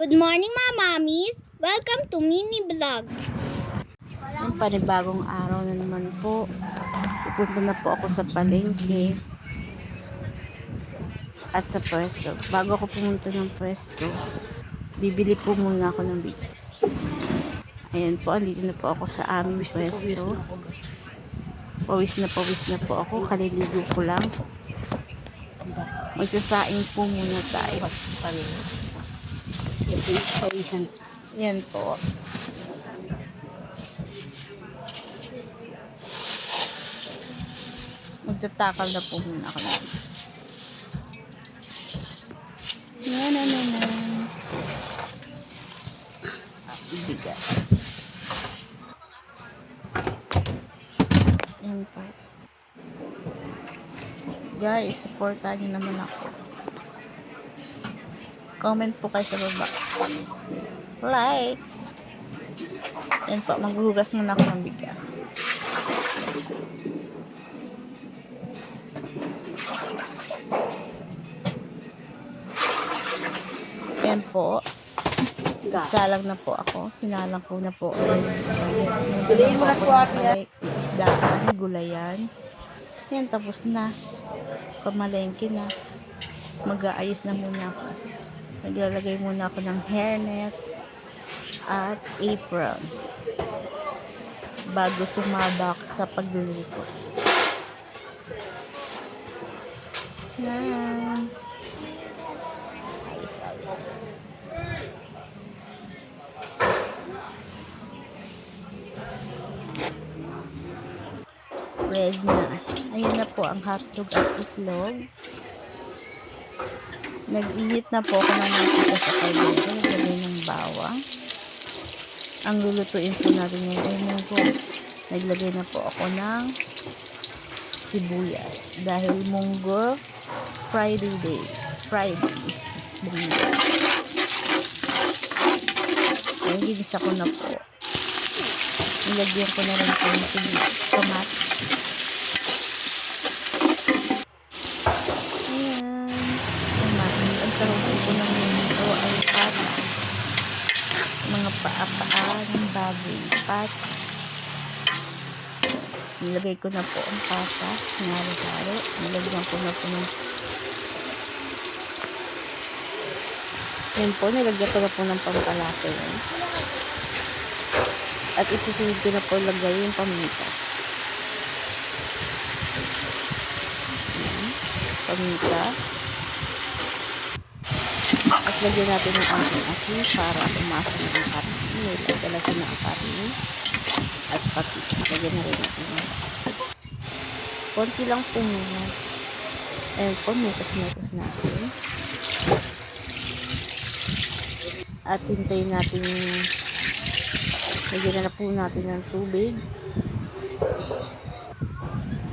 Good morning, mga mamis! Welcome to mini vlog. Ang panibagong araw na naman po. Pupunta na po ako sa palengke at sa pwesto. Bago ako pumunta ng pwesto, bibili po muna ako ng bigas. Ayan po, andito na po ako sa aming pwesto. Pawis na po ako. Kaliligo ko lang. Magsasaing po muna tayo. Yan po. Magtatakal na po muna ako lang. Bigat. Yan po. Guys, supportan nyo naman ako. Comment po kayo sa baba. Likes. Yan po, maghuhugas muna ako ng bigas. Yan po. Salang na po ako. Sinalang ko na po. Piliin mo na po ako. Isdaan, gulayan. Yan, tapos na. Kamalengke na. Mag-aayos na muna ako. Naglalagay muna ako ng hairnet at apron bago sumabak sa pagluluto. Yan. Ayos. Red na. Ayun na po ang hotdog at itlog. Nag-init na po ako ng mantika sa kaldero. Naglagay ng bawang. Ang lulutuin po natin ngayon ay munggo. Naglagay na po ako ng sibuyas. Dahil munggo, Friday is munggo. Ay, ginisa ko na po. Nilagyan ko na rin po yung tomato. Sarapin ko ng nito ay pata. Mga paa ng baboy. Pata. Nilagay ko na po ang pata. Nalo-halo. Nilagyan ko na po ng yan po. Nilagyan ko na po ng pampalasa yun. At isusunod ko na po lagay yung paminta. Paminta. At lagyan natin ng ating asin para umasa na ang karne. Nilagyan na ang karne. At patis. Lagyan na rin natin ng patis. Konti lang po muna. Ayan po, metos natin. At hintayin natin lagyan na po natin ng tubig.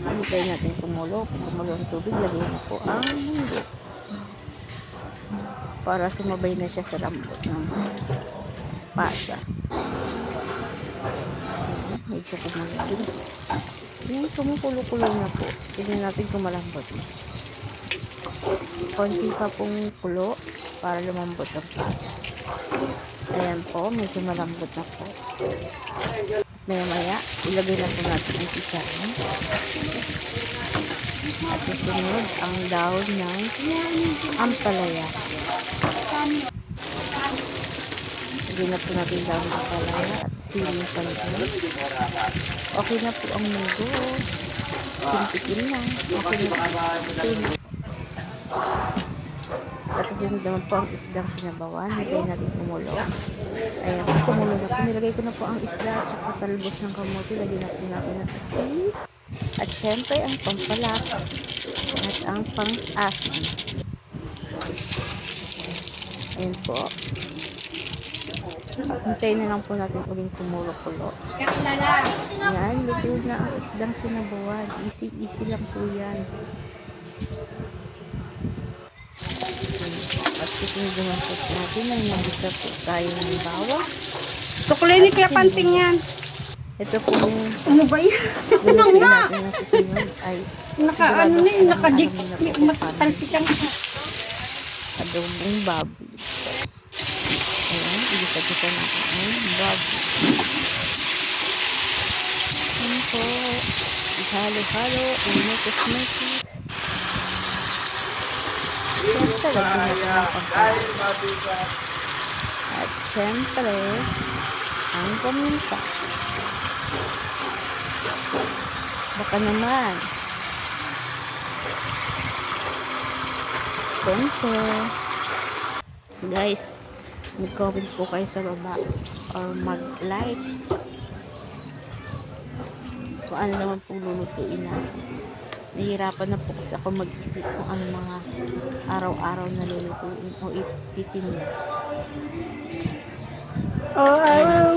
Hintayin natin kumulo. Kung kumulo ang tubig, lagyan na po ang munggo. Para sumabay na siya sa lambot ng pasa. Medyo kumulo. Yung kumukulo-kulo na po. Tignan natin kung malambot na. Konti pa pong kulo para lumambot ang pasa. Ayan po, medyo malambot na po. Maya-maya, ilagay na po natin ang chicharon. At susunod ang dahon ng ampalaya. Lagyan na po natin dahon ng ampalaya at siling palagay. Okay na po ang munggo. Tintikin lang. Okay na po. At susunod naman po ang isdang sinabawan. Lagay natin kumulo. Ayan, kumulo na po. Nilagay ko na po ang isda at saka talbos ng kamote. Lagyan na po natin ng asin. At syempre ang pampalasa at ang pang-asin. Ayan po. Hintayin na lang po natin uling kumulo-kulo. Yan, luto na ang isdang sinabawan. Easy lang po yan. At susunod naman po natin ay nabisa po tayo ng bawang. Tukulay ni Kuya Panting yan. Ito po yung Ano ba yan? Ano nga? natin na susunod ay Naka-ano na yun, naka-talsikan ka. adobong baboy. Tagisa natin ang bago. Yan po. Halo-halo. Inikis-nikis. Siyempre, lagyan natin ang pagkain. At siyempre, ang paminta. Baka naman. Sponsor. Guys, mag-comment po kayo sa baba or mag-like kung ano naman pong lulutuin natin. Nahihirapan na po kasi ako mag-isip kung ano mga araw-araw na lulutuin o ititinda.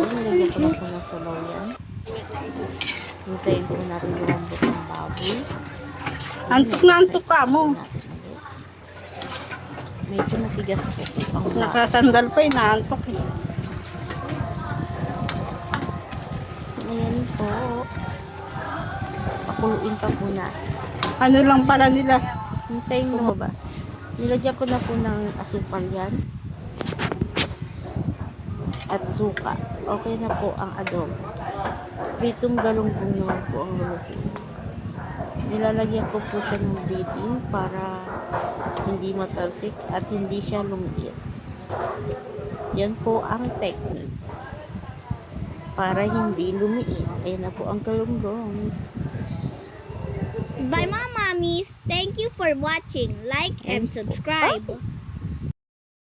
Nilagyan ko na po ng sabaw yan. Hintayin po natin lumambot ng baboy. Antok na antok ka mo. Medyo matigas po ang baboy. Nakasandal pa eh, naantok eh. Ayan po. Pakuluin pa po natin. Ano lang pala nila. Hintayin lumabas. Nilagyan ko na po ng asukal yan. At suka. Okay na po ang adobo. Pritong galunggong naman po ang lulutuin. Nilalagyan ko po siya ng bitin para hindi matalsik at hindi siya lumiit. Yan po ang technique. Para hindi lumiit. Ayan na po ang galunggong. Bye, mga mommies. Thank you for watching. Like and subscribe.